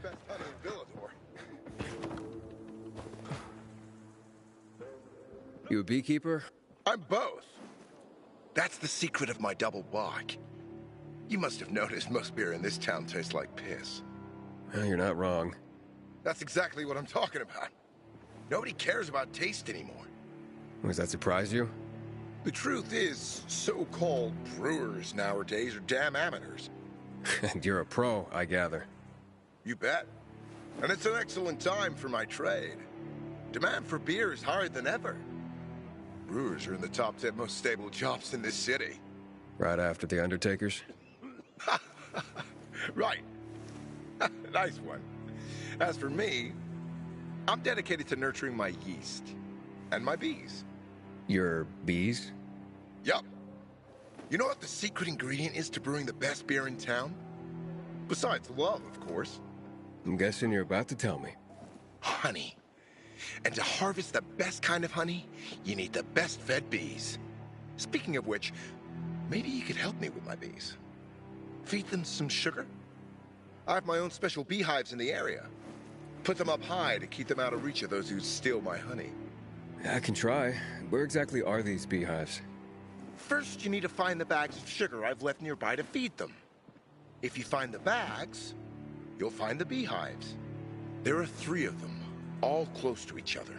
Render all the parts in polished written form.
best honey in Villador. You a beekeeper? I'm both. That's the secret of my double bock. You must have noticed most beer in this town tastes like piss. Well, you're not wrong. That's exactly what I'm talking about. Nobody cares about taste anymore. Does that surprise you? The truth is, so-called brewers nowadays are damn amateurs. And you're a pro, I gather. You bet. And it's an excellent time for my trade. Demand for beer is higher than ever. Brewers are in the top 10 most stable jobs in this city. Right after the Undertakers? Right. Nice one. As for me, I'm dedicated to nurturing my yeast. And my bees. Your bees? Yup. You know what the secret ingredient is to brewing the best beer in town? Besides love, of course. I'm guessing you're about to tell me. Honey. And to harvest the best kind of honey, you need the best fed bees. Speaking of which, maybe you could help me with my bees. Feed them some sugar? I have my own special beehives in the area. Put them up high to keep them out of reach of those who steal my honey. I can try. Where exactly are these beehives? First, you need to find the bags of sugar I've left nearby to feed them. If you find the bags, you'll find the beehives. There are 3 of them, all close to each other.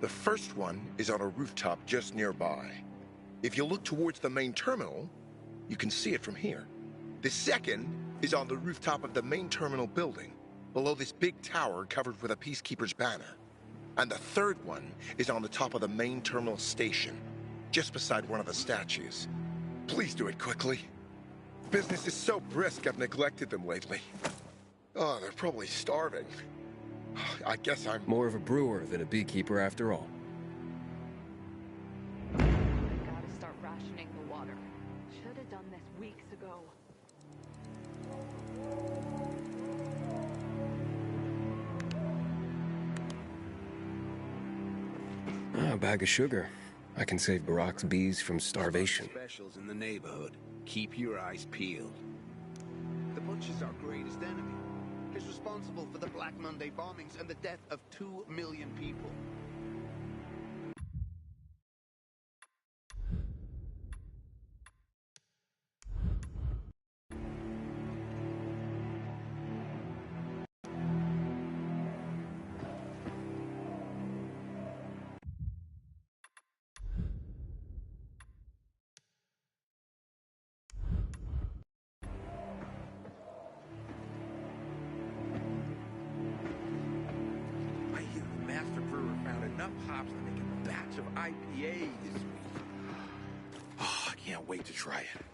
The first one is on a rooftop just nearby. If you look towards the main terminal, you can see it from here. The second is on the rooftop of the main terminal building, below this big tower covered with a Peacekeeper's banner. And the third one is on the top of the main terminal station, just beside one of the statues. Please do it quickly. Business is so brisk, I've neglected them lately. Oh, they're probably starving. I guess I'm... More of a brewer than a beekeeper after all. Gotta start rationing the water. Should have done this weeks ago. A bag of sugar. I can save Barack's bees from starvation. Specials in the neighborhood. Keep your eyes peeled. The Butcher's our greatest enemy. He's responsible for the Black Monday bombings and the death of 2 million people. I hear the master brewer found enough hops to make a batch of IPA this week. Oh, I can't wait to try it.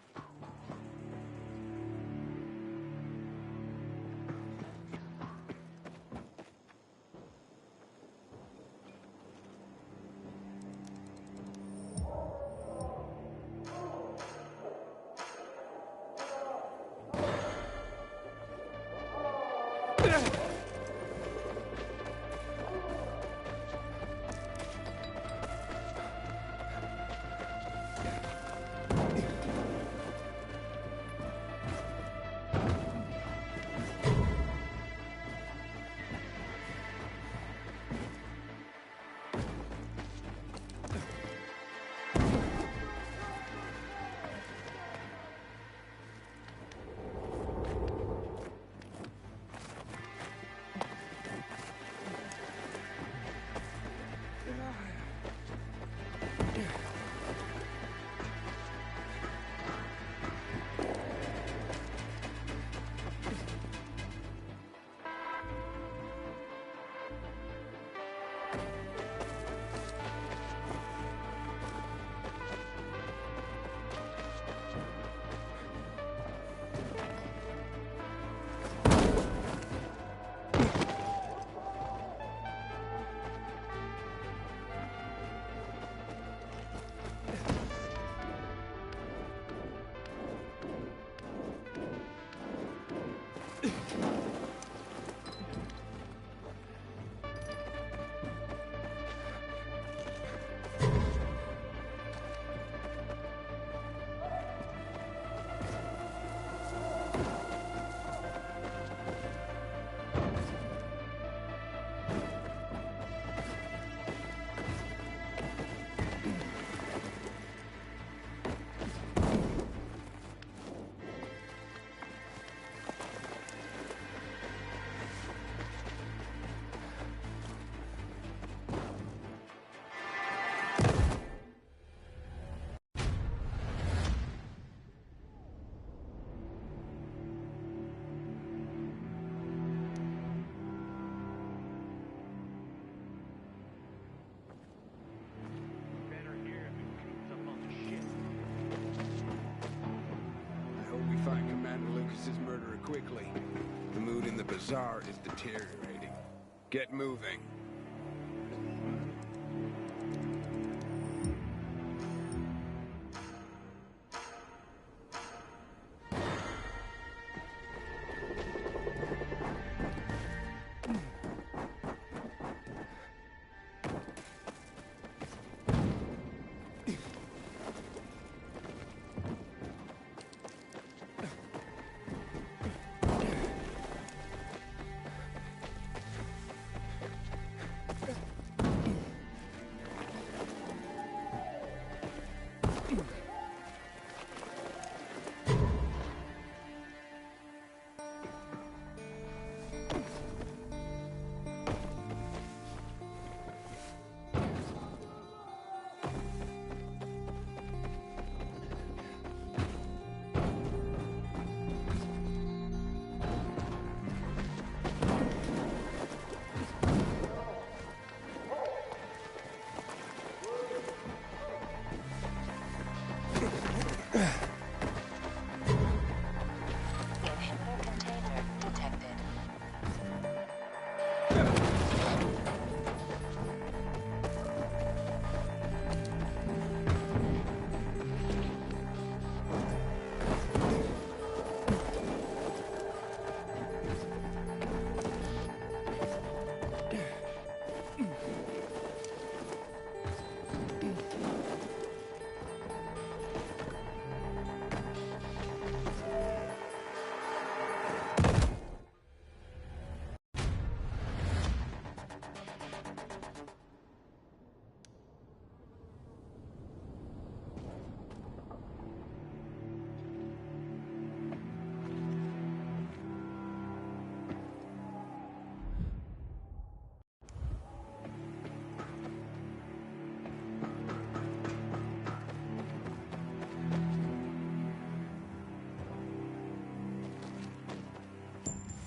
quickly. The mood in the bazaar is deteriorating. Get moving.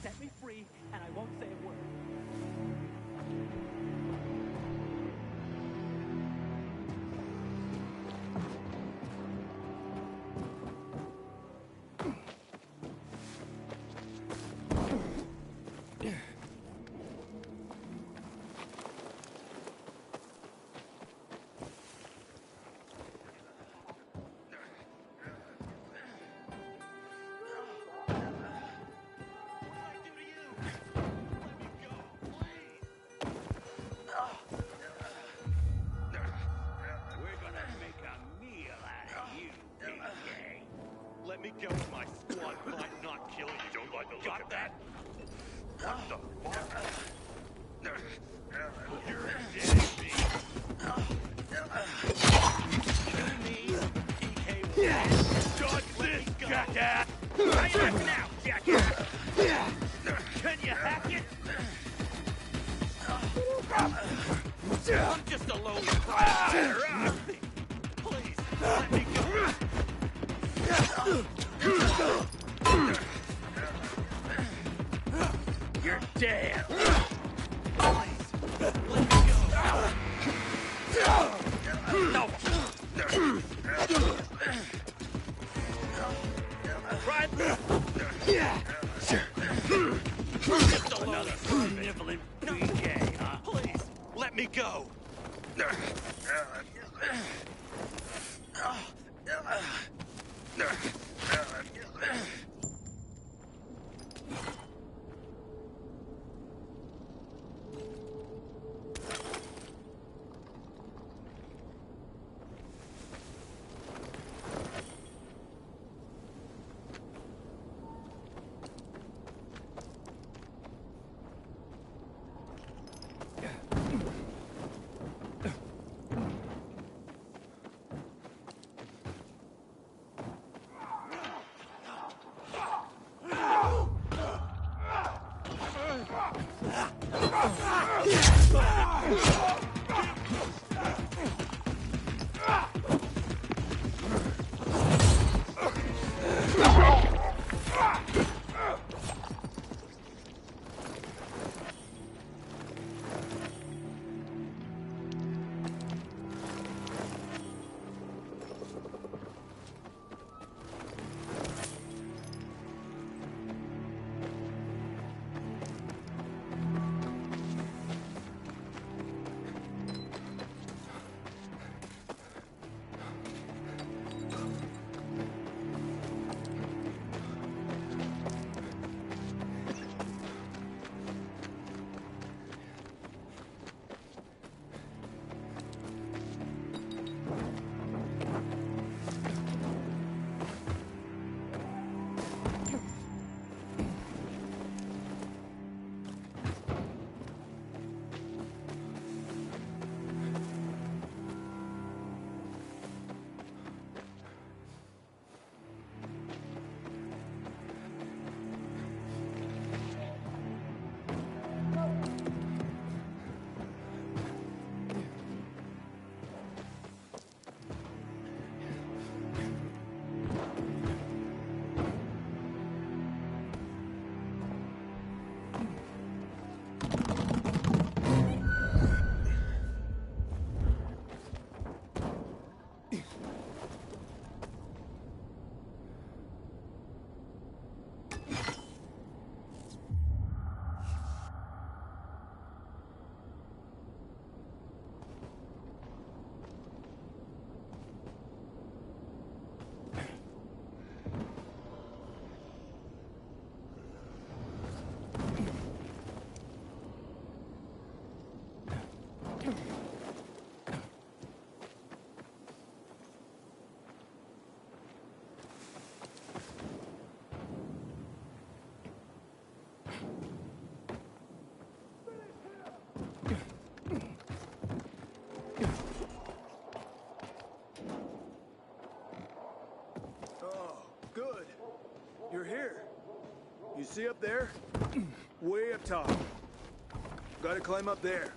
Set me free, and I won't say a word. Let me go and my squad might not kill you. Don't like the look Got of that? What the fuck? You're dead, me. Kill me, PK. Dodge this, jackass! How you acting out, jackass? Can you hack it? I'm just a lowly firefighter. Please, let me go. You're dead. Please, let me go. No. Right. Just another nibbling PK, huh? Please, let me go. You see up there? Way up top. Gotta climb up there.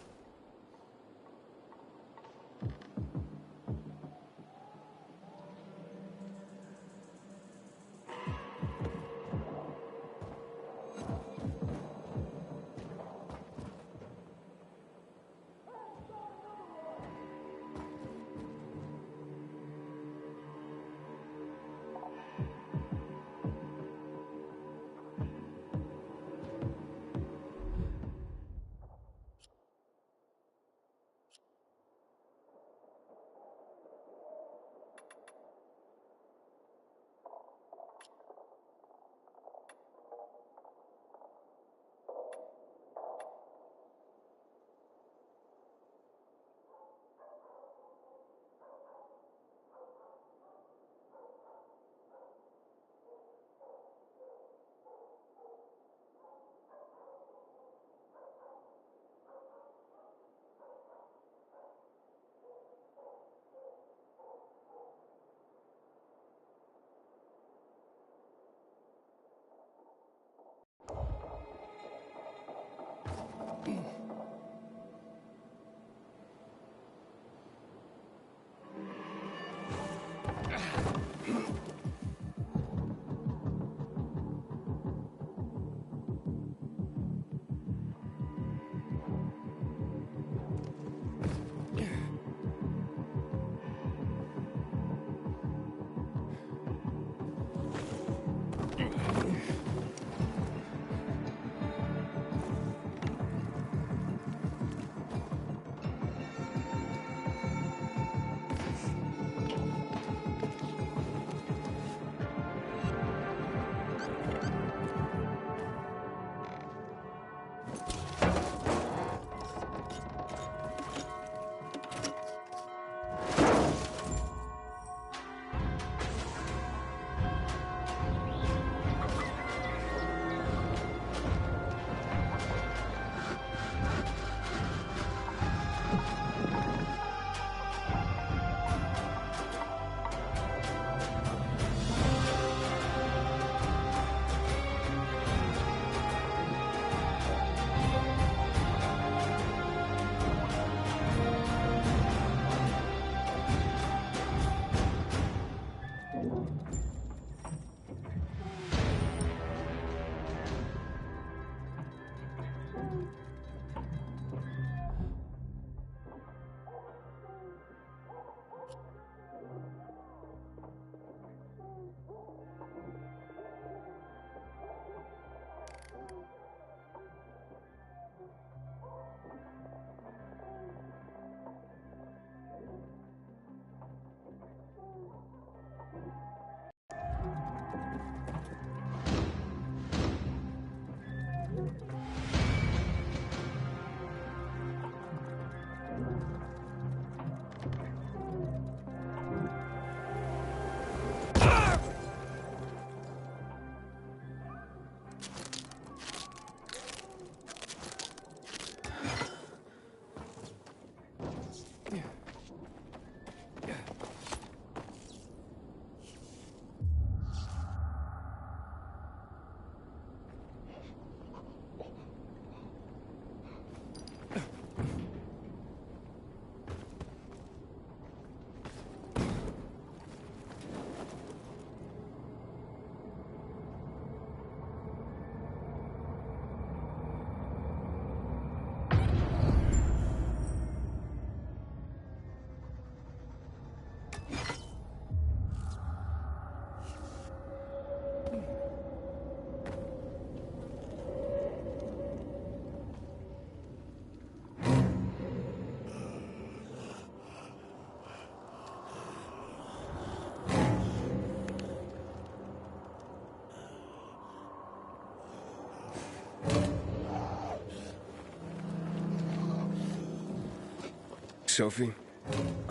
Sophie?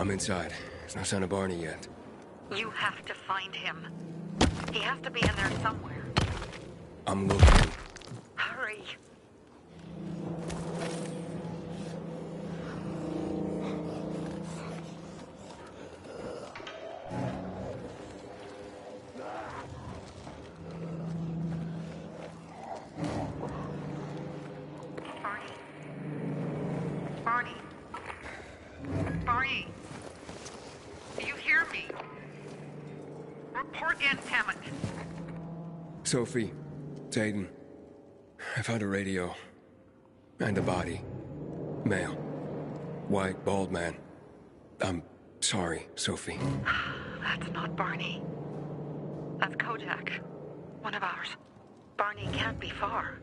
I'm inside. There's no sign of Barney yet. You have to find him. He has to be in there somewhere. I'm looking. Hurry. Barney. Barney. Do you hear me? Report in, damn it. Sophie, it's Aiden. I found a radio. And a body. Male. White, bald man. I'm sorry, Sophie. That's not Barney. That's Kojak. One of ours. Barney can't be far.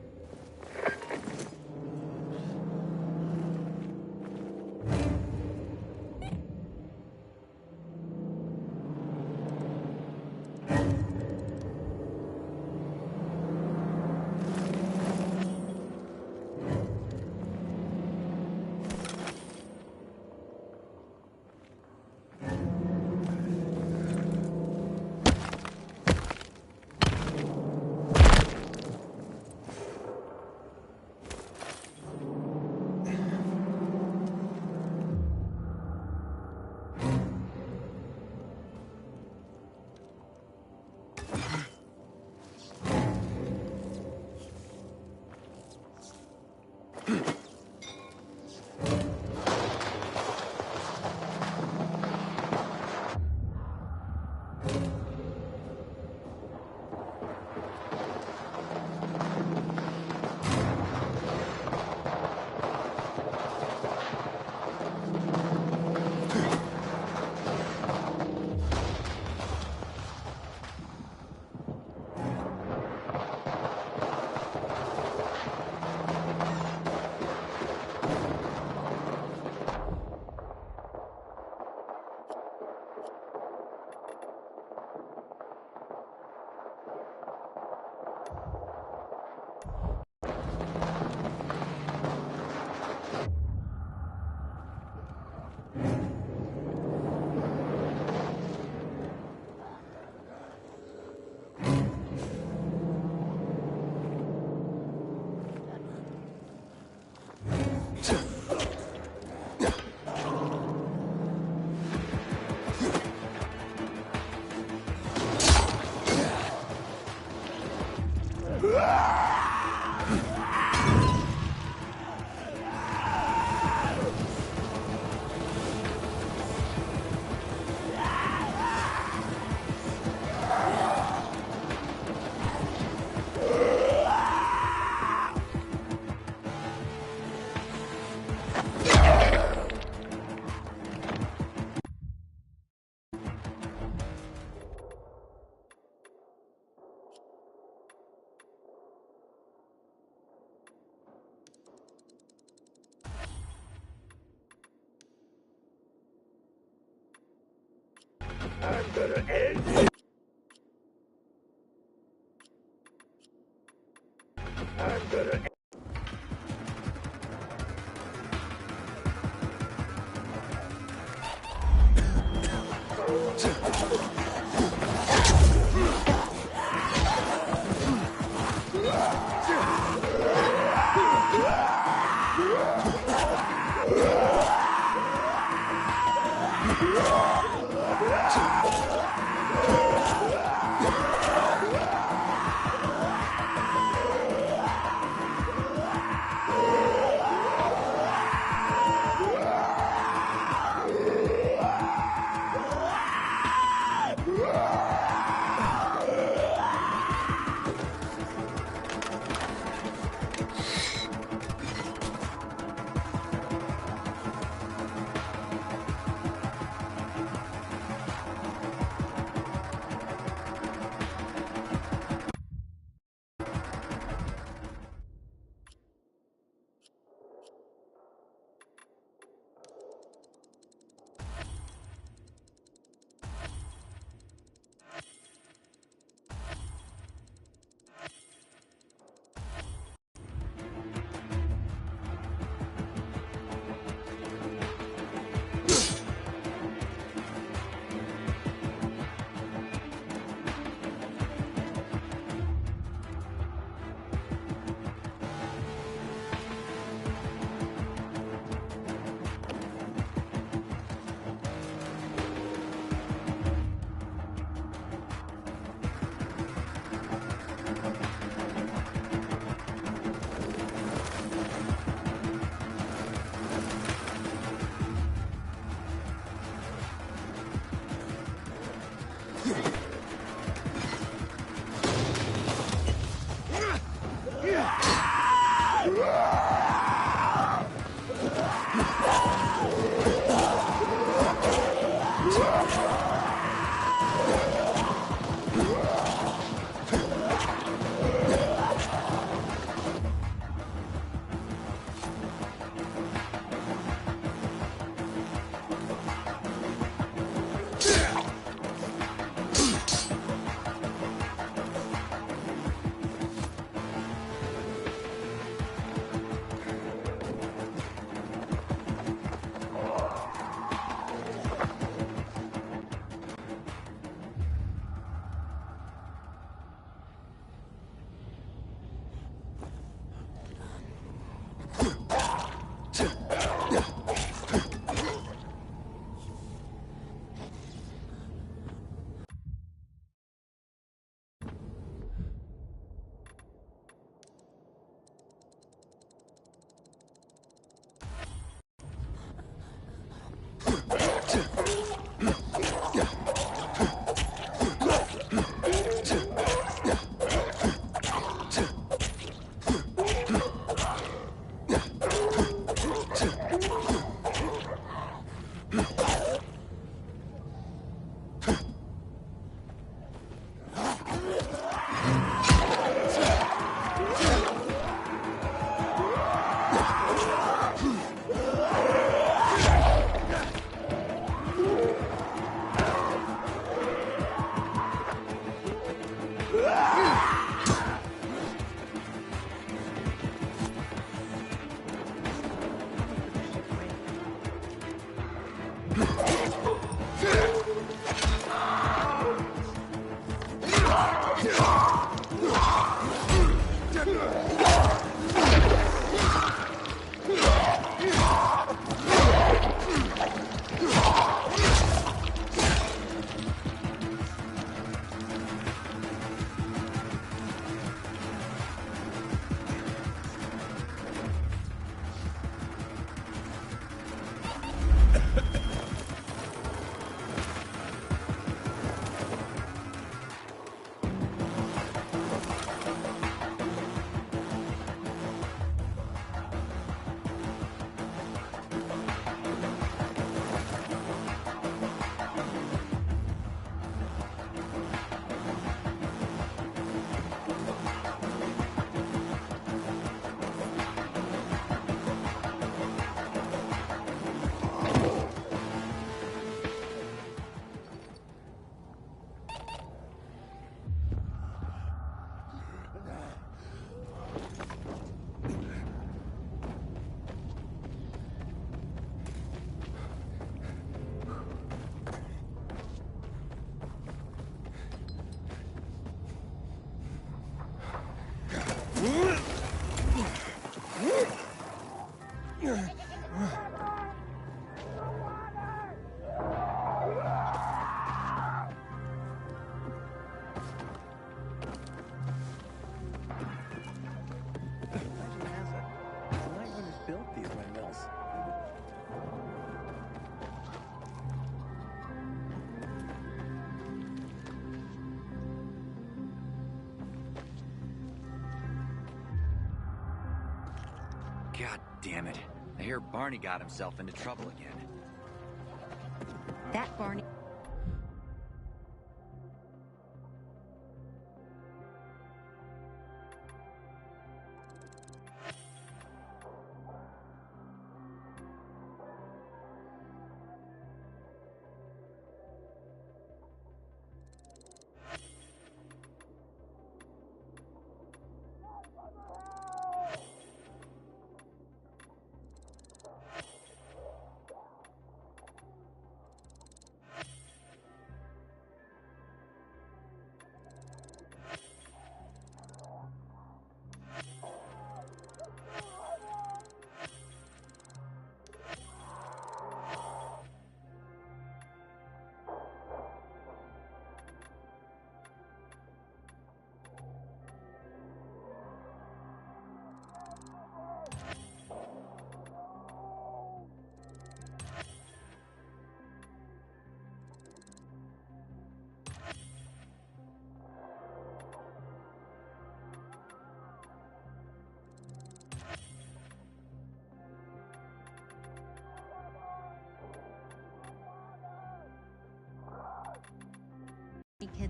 God damn it. I hear Barney got himself into trouble again. That Barney...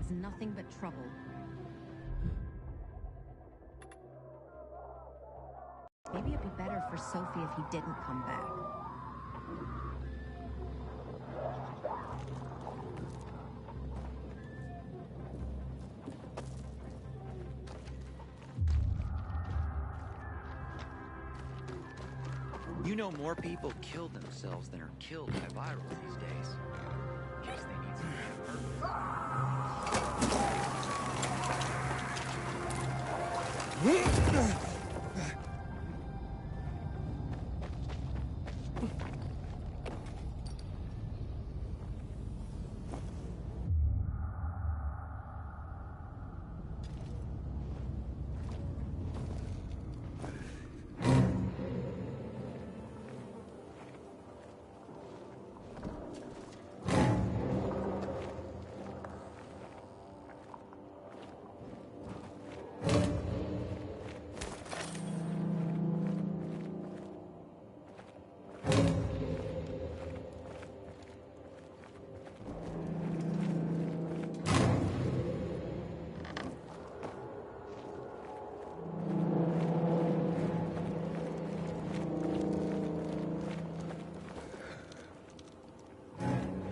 cause nothing but trouble. Maybe it'd be better for Sophie if he didn't come back. You know, more people kill themselves than are killed by virals these days. Guess they need some kind of purpose.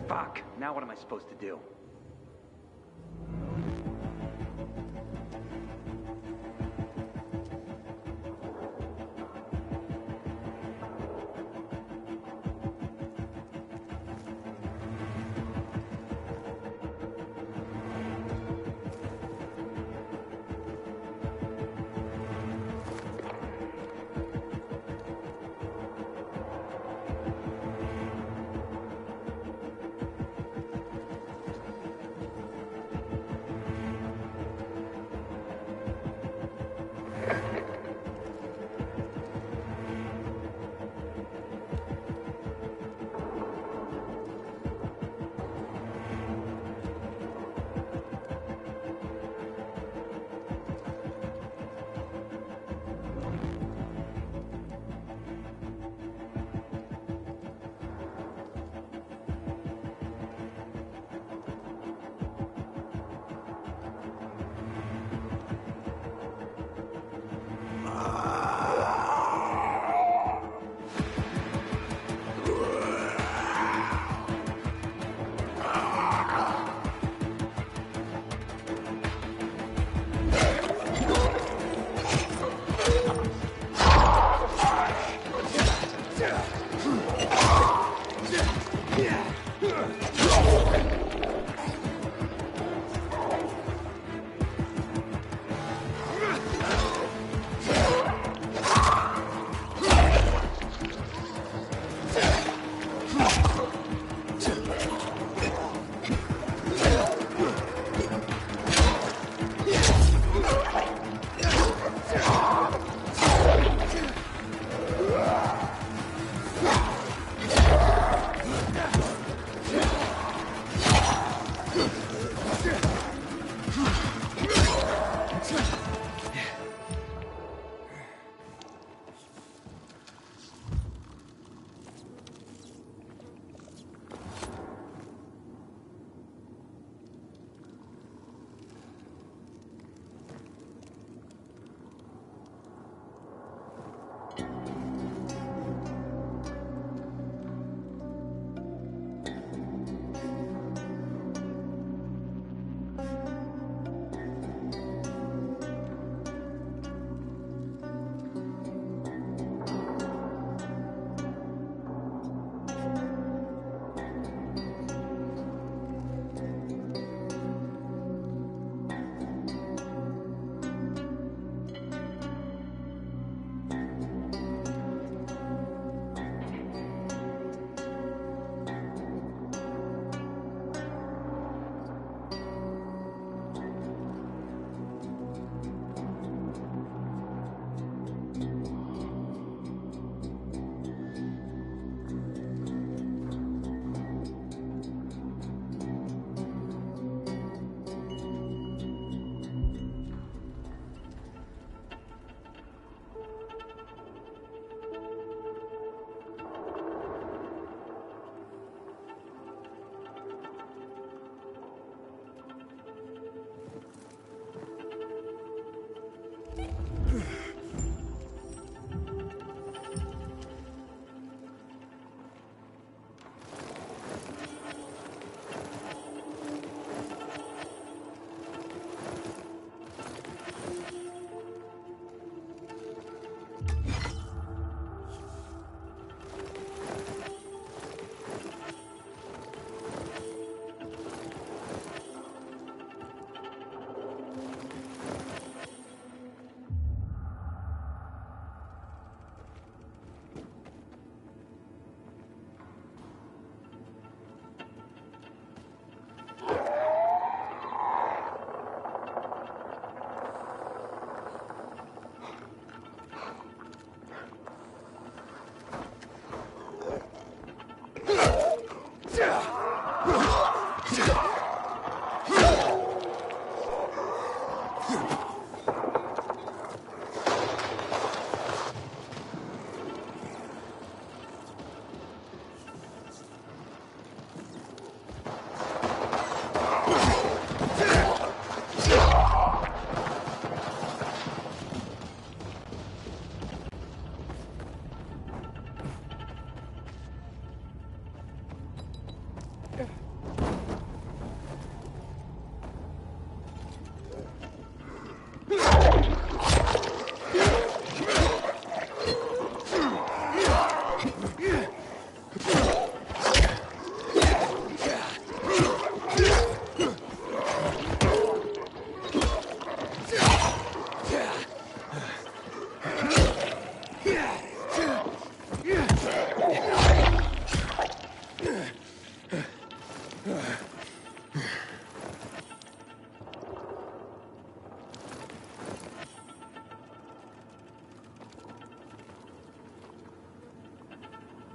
Fuck! Now what am I supposed to do?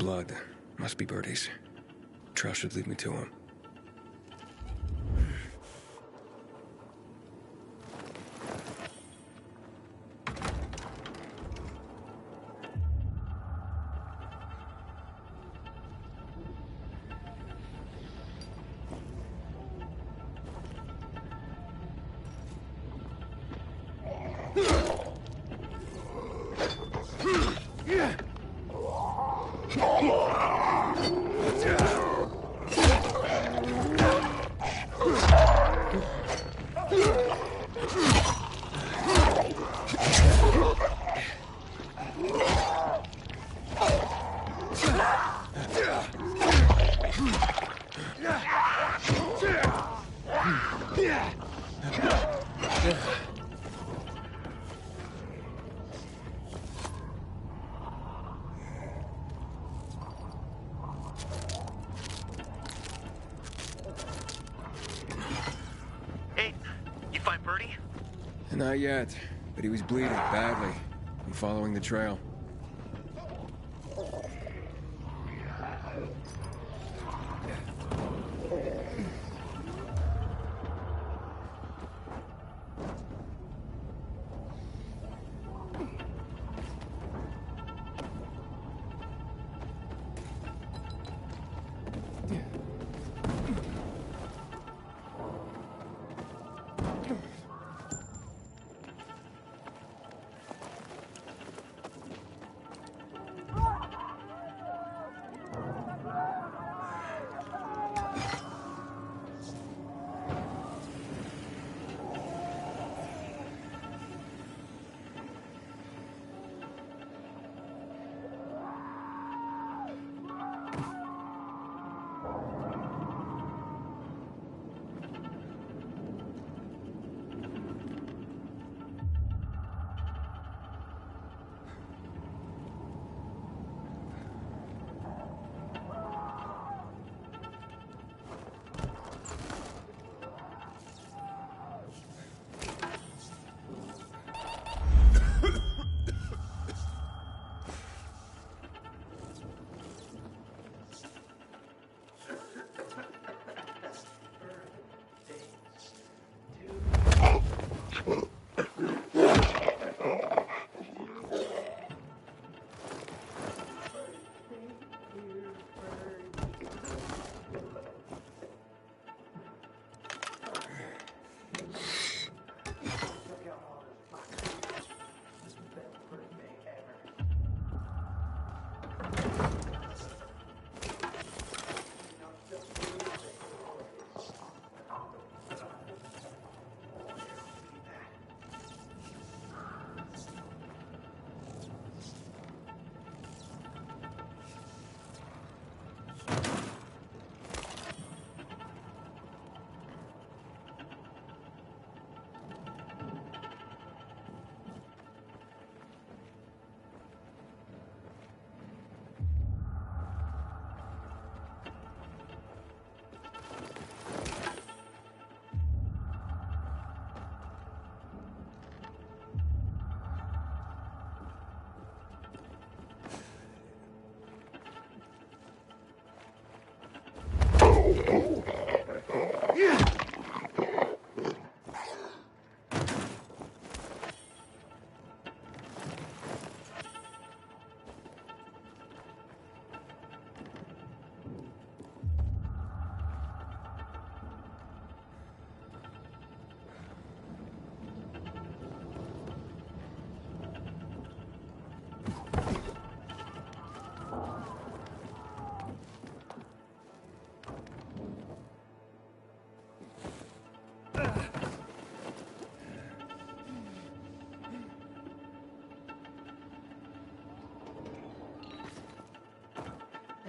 blood. Must be Birdie's. Trail should lead me to him. Hey, you find Birdie? Not yet, but he was bleeding badly. I'm following the trail.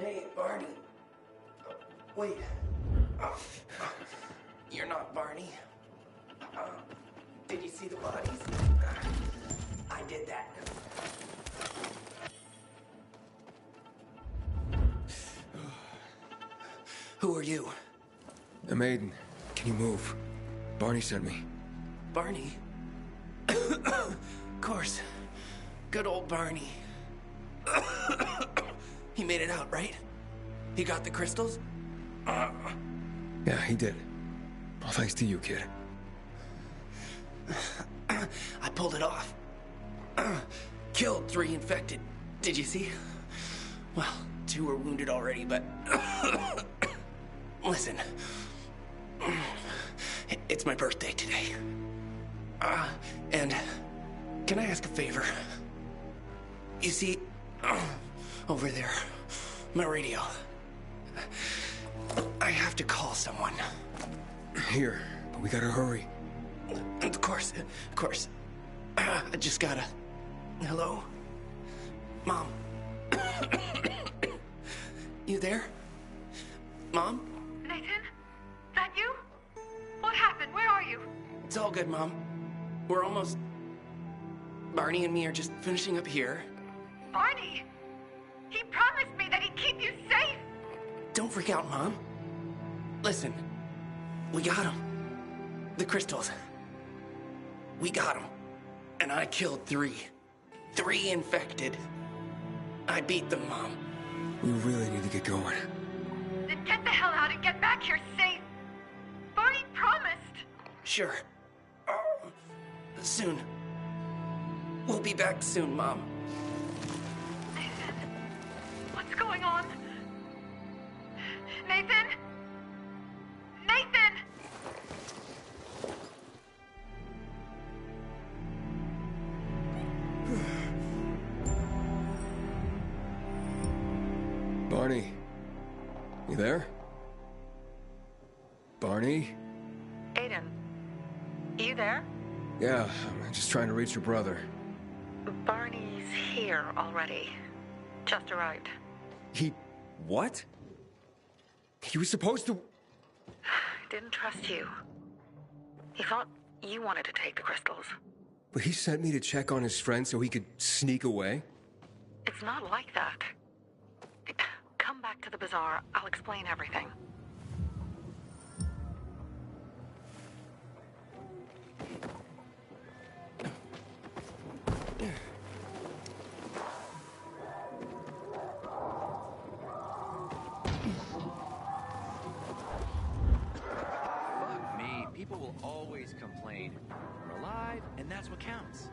Hey, Barney. Wait. You're not Barney. Did you see the bodies? I did that. Who are you? A maiden. Can you move? Barney sent me. Barney? Of course. Good old Barney. He made it out, right? He got the crystals? Yeah, he did. All thanks to you, kid. I pulled it off. Killed 3 infected. Did you see? Well, 2 were wounded already, but... Listen. It's my birthday today. And can I ask a favor? You see, over there, my radio. I have to call someone. Here, but we gotta hurry. Of course. I just gotta... Hello? Mom? You there? Mom? Nathan? That you? What happened? Where are you? It's all good, Mom. We're almost... Barney and me are just finishing up here. Barney! He promised me that he'd keep you safe! Don't freak out, Mom. Listen, we got him. The crystals. We got him. And I killed 3. 3 infected. I beat them, Mom. We really need to get going. Then get the hell out and get back here safe! Barney promised! Sure. Soon. We'll be back soon, Mom. Nathan? What's going on? Nathan? Nathan! Barney. You there? Barney? Aiden, you there? Yeah, I'm just trying to reach your brother. Barney's here already. Just arrived. He... what? He was supposed to... Didn't trust you. He thought you wanted to take the crystals. But he sent me to check on his friend so he could sneak away? It's not like that. Come back to the bazaar. I'll explain everything. Fuck me. People will always complain. We're alive, and that's what counts.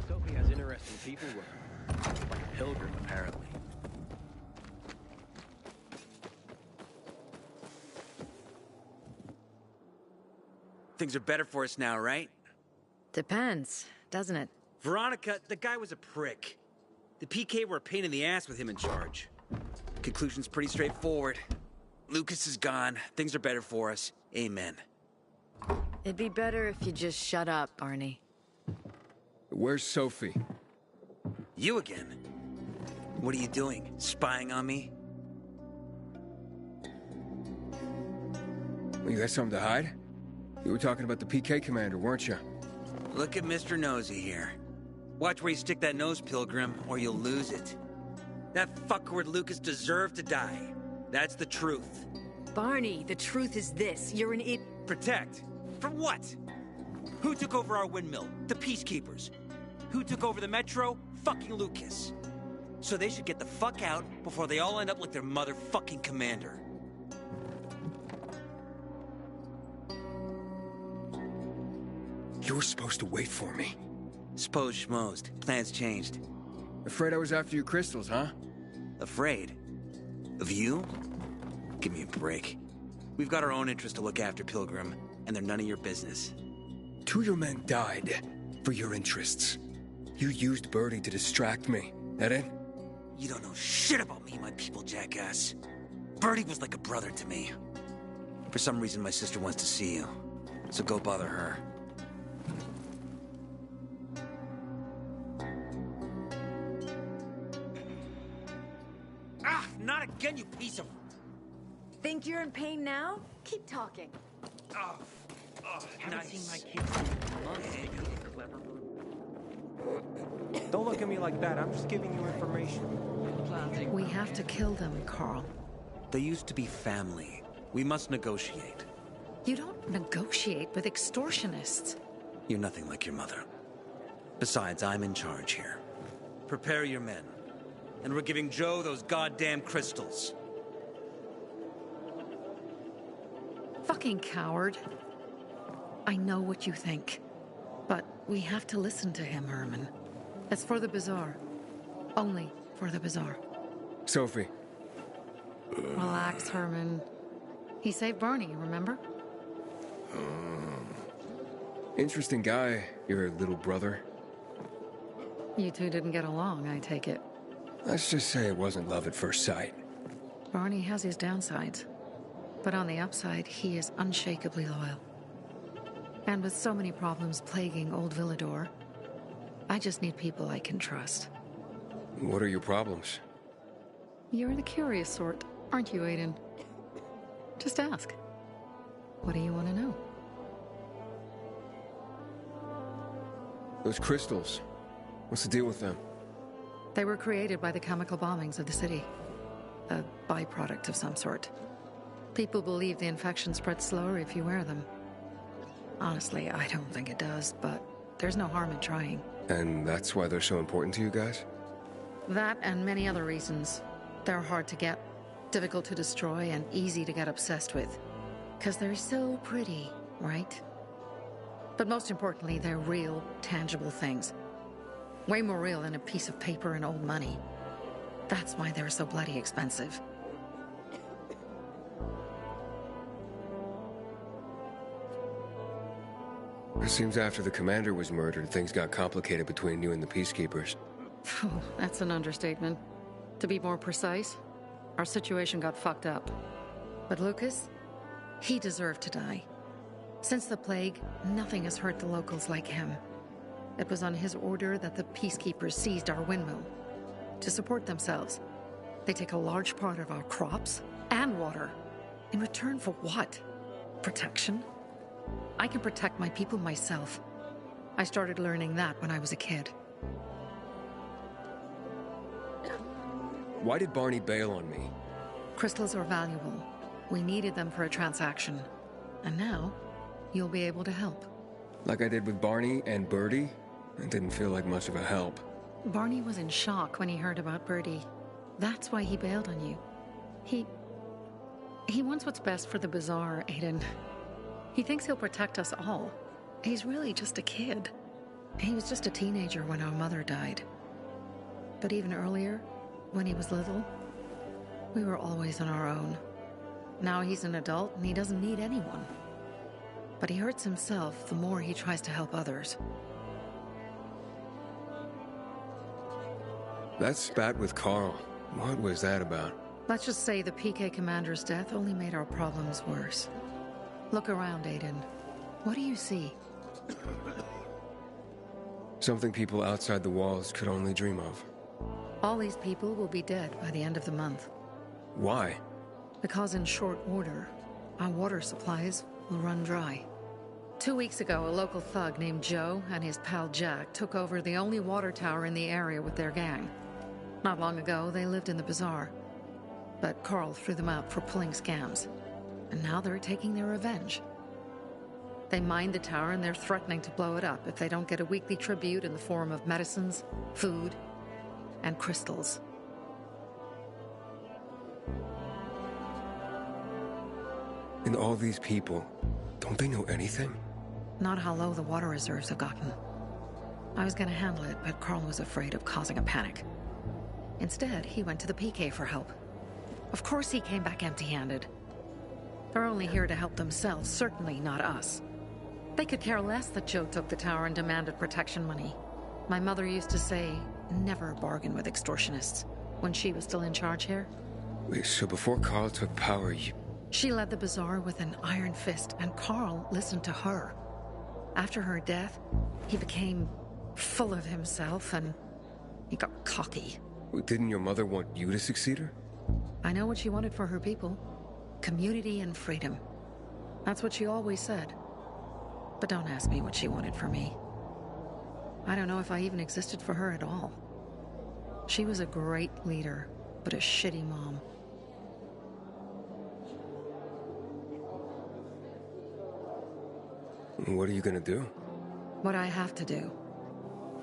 Sophie has interesting people with her. Like a pilgrim, apparently. Things are better for us now, right? Depends, doesn't it? Veronica, the guy was a prick. The PK were a pain in the ass with him in charge. Conclusion's pretty straightforward. Lucas is gone. Things are better for us. Amen. It'd be better if you just shut up, Barney. Where's Sophie? You again? What are you doing? Spying on me? Well, you got something to hide? You were talking about the PK commander, weren't you? Look at Mr. Nosy here. Watch where you stick that nose, Pilgrim, or you'll lose it. That fuckward Lucas deserved to die. That's the truth. Barney, the truth is this. You're an idiot. Protect? For what? Who took over our windmill? The Peacekeepers. Who took over the Metro? Fucking Lucas. So they should get the fuck out before they all end up like their motherfucking commander. You were supposed to wait for me. S'pose schmozed. Plans changed. Afraid I was after your crystals, huh? Afraid? Of you? Give me a break. We've got our own interests to look after, Pilgrim, and they're none of your business. 2 of your men died for your interests. You used Birdie to distract me. That it? You don't know shit about me and my people, jackass. Birdie was like a brother to me. For some reason, my sister wants to see you. So go bother her. Ah, not again, you piece of... Think you're in pain now? Keep talking. Oh, Haven't seen my kids in months. Clever. Don't look at me like that. I'm just giving you information. We have to kill them, Carl. They used to be family. We must negotiate. You don't negotiate with extortionists. You're nothing like your mother. Besides, I'm in charge here. Prepare your men. And we're giving Joe those goddamn crystals. Fucking coward. I know what you think. But we have to listen to him, Herman. It's for the Bazaar. Only for the Bazaar. Sophie. Relax, Herman. He saved Barney, remember? Interesting guy, your little brother. You two didn't get along, I take it. Let's just say it wasn't love at first sight. Barney has his downsides. But on the upside, he is unshakably loyal. And with so many problems plaguing old Villador, I just need people I can trust. What are your problems? You're the curious sort, aren't you, Aiden? Just ask. What do you want to know? Those crystals. What's the deal with them? They were created by the chemical bombings of the city. A byproduct of some sort. People believe the infection spreads slower if you wear them. Honestly, I don't think it does, but there's no harm in trying. And that's why they're so important to you guys? That and many other reasons. They're hard to get, difficult to destroy, and easy to get obsessed with. 'Cause they're so pretty, right? But most importantly, they're real, tangible things. Way more real than a piece of paper and old money. That's why they're so bloody expensive. It seems after the commander was murdered, things got complicated between you and the Peacekeepers. Oh, that's an understatement. To be more precise, our situation got fucked up. But Lucas, he deserved to die. Since the plague, nothing has hurt the locals like him. It was on his order that the Peacekeepers seized our windmill. To support themselves, they take a large part of our crops and water. In return for what? Protection? I can protect my people myself. I started learning that when I was a kid. Why did Barney bail on me? Crystals are valuable. We needed them for a transaction. And now, you'll be able to help. Like I did with Barney and Birdie? It didn't feel like much of a help. Barney was in shock when he heard about Birdie. That's why he bailed on you. He wants what's best for the Bazaar, Aiden. He thinks he'll protect us all. He's really just a kid. He was just a teenager when our mother died. But even earlier, when he was little, we were always on our own. Now he's an adult and he doesn't need anyone. But he hurts himself the more he tries to help others. That spat with Carl, what was that about? Let's just say the PK commander's death only made our problems worse. Look around, Aiden. What do you see? Something people outside the walls could only dream of. All these people will be dead by the end of the month. Why? Because in short order, our water supplies will run dry. 2 weeks ago, a local thug named Joe and his pal Jack took over the only water tower in the area with their gang. Not long ago, they lived in the Bazaar. But Carl threw them out for pulling scams. And now they're taking their revenge. They mined the tower and they're threatening to blow it up if they don't get a weekly tribute in the form of medicines, food, and crystals. And all these people, don't they know anything? Not how low the water reserves have gotten. I was gonna handle it, but Carl was afraid of causing a panic. Instead, he went to the PK for help. Of course he came back empty-handed. They're only here to help themselves, certainly not us. They could care less that Joe took the tower and demanded protection money. My mother used to say, never bargain with extortionists, when she was still in charge here. Wait, so before Carl took power, you... She led the bazaar with an iron fist, and Carl listened to her. After her death, he became full of himself, and he got cocky. Didn't your mother want you to succeed her? I know what she wanted for her people. Community and freedom. That's what she always said. But don't ask me what she wanted for me. I don't know if I even existed for her at all. She was a great leader, but a shitty mom. What are you gonna do? What I have to do.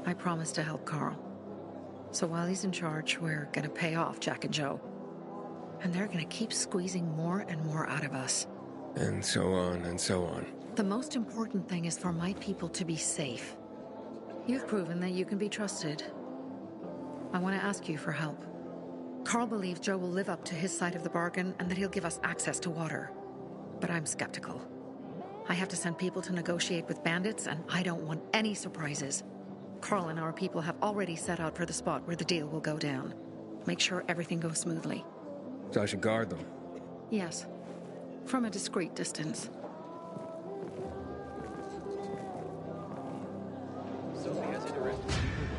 I promised to help Carl. So while he's in charge, we're gonna pay off Jack and Joe. And they're gonna keep squeezing more and more out of us. And so on and so on. The most important thing is for my people to be safe. You've proven that you can be trusted. I want to ask you for help. Carl believes Joe will live up to his side of the bargain and that he'll give us access to water. But I'm skeptical. I have to send people to negotiate with bandits, and I don't want any surprises. Carl and our people have already set out for the spot where the deal will go down. Make sure everything goes smoothly. So I should guard them? Yes. From a discreet distance. Sophie has interesting people.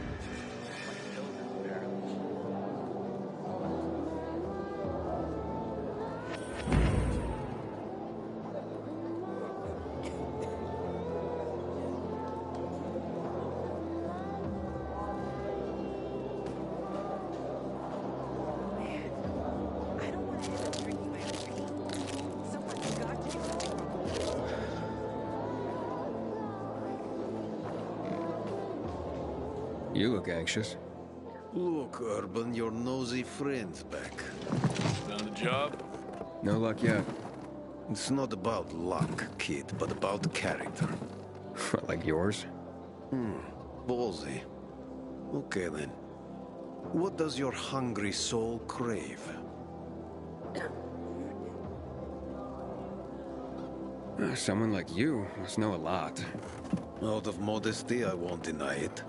You look anxious. Look, Urban, your nosy friend's back. Found a job? No luck yet. It's not about luck, kid, but about character. Like yours? Ballsy. Okay, then. What does your hungry soul crave? Someone like you must know a lot. Out of modesty, I won't deny it.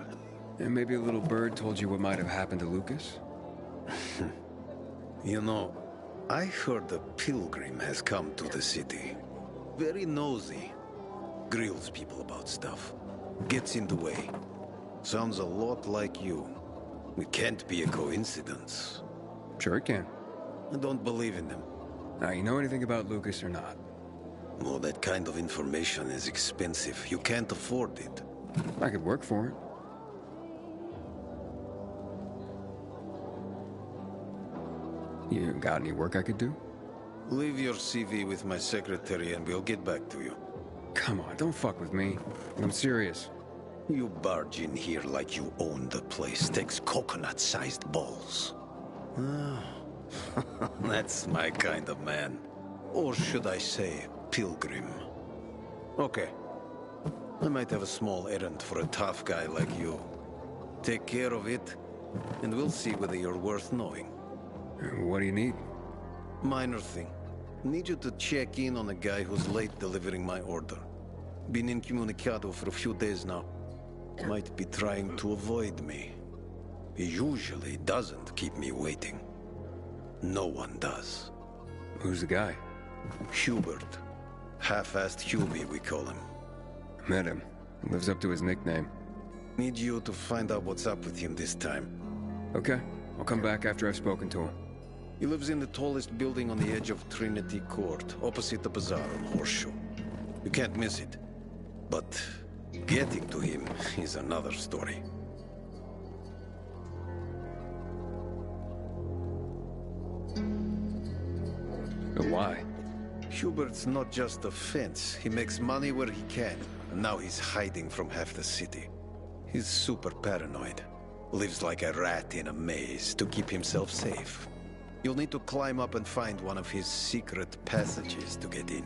And maybe a little bird told you what might have happened to Lucas? You know, I heard a pilgrim has come to the city. Very nosy. Grills people about stuff. Gets in the way. Sounds a lot like you. It can't be a coincidence. Sure it can. I don't believe in them. Now, you know anything about Lucas or not? Well, that kind of information is expensive. You can't afford it. I could work for it. You got any work I could do? Leave your CV with my secretary and we'll get back to you. Come on, don't fuck with me. I'm serious. You barge in here like you own the place. Takes coconut-sized balls. That's my kind of man. Or should I say, pilgrim. Okay. I might have a small errand for a tough guy like you. Take care of it, and we'll see whether you're worth knowing. What do you need? Minor thing. Need you to check in on a guy who's late delivering my order. Been incommunicado for a few days now. Might be trying to avoid me. He usually doesn't keep me waiting. No one does. Who's the guy? Hubert. Half-assed Hubie, we call him. Met him. Lives up to his nickname. Need you to find out what's up with him this time. Okay. I'll come back after I've spoken to him. He lives in the tallest building on the edge of Trinity Court, opposite the bazaar on Horseshoe. You can't miss it. But getting to him is another story. But why? Hubert's not just a fence. He makes money where he can. And now he's hiding from half the city. He's super paranoid. Lives like a rat in a maze to keep himself safe. You'll need to climb up and find one of his secret passages to get in.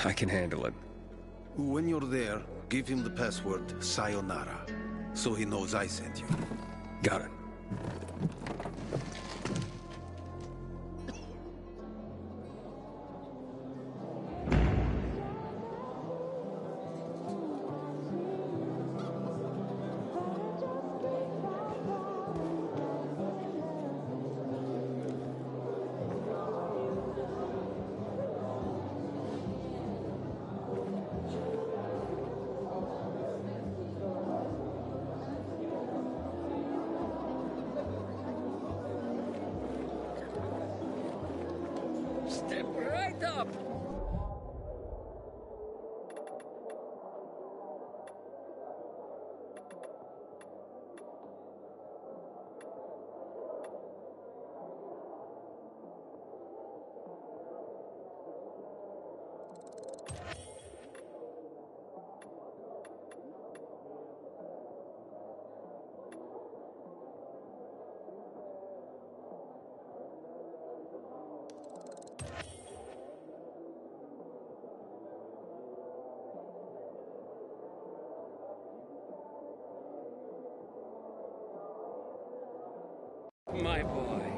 I can handle it. When you're there, give him the password Sayonara, so he knows I sent you. Got it. fucked up! My boy.